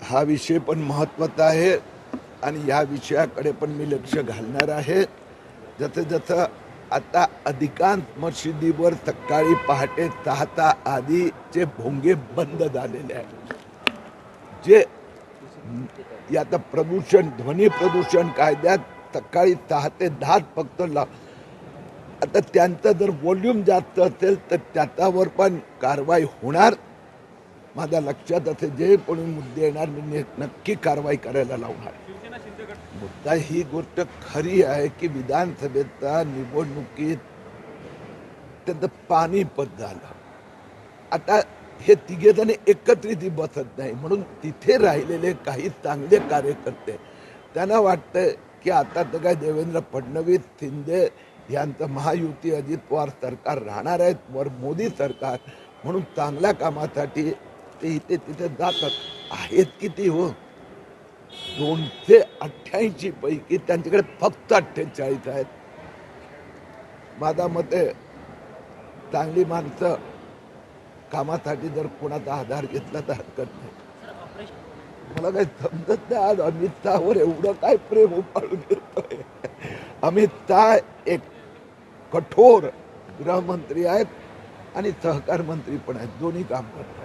हा विषय पण महत्त्वाचा आहे आणि या विषयाकडे पण मी लक्ष घालणार आहे. जसं जसं आता अधिकांश मशिदीवर सकाळी पहाटे 6च्या आधीचे भोंगे बंद झालेले आहेत. जे आता प्रदूषण ध्वनी प्रदूषण कायद्यात सकाळी 6 ते 10 फक्त आता त्यांचं जर व्हॉल्यूम जास्त असेल तर त्याच्यावर पण कारवाई होणार. माझ्या लक्षात असे जे कोणी मुद्दे येणार मी नक्की कारवाई करायला लावणार. मुद्दा ही गोष्ट खरी आहे की विधानसभेचा निवडणुकीत त्यांचं पाणीपत झालं. आता हे तिघे जण एकत्रित बसत नाही म्हणून तिथे राहिलेले काही चांगले कार्यकर्ते त्यांना वाटतं की आता तर काय देवेंद्र फडणवीस शिंदे यांचं महायुती अजित पवार सरकार राहणार आहेत वर मोदी सरकार म्हणून चांगल्या कामासाठी ते इथे तिथे जातात. आहेत किती हो 288 पैकी त्यांच्याकडे फक्त 48 आहेत. माझ्या मते चांगली माणसं कामासाठी जर कोणाचा आधार घेतला तर हरकत नाही. मला काही समजत नाही आज अमित शहावर एवढं काय प्रेम उपाळून येतोय. अमित शहा एक कठोर गृहमंत्री आहेत आणि सहकार मंत्री पण आहेत, दोन्ही काम करतात.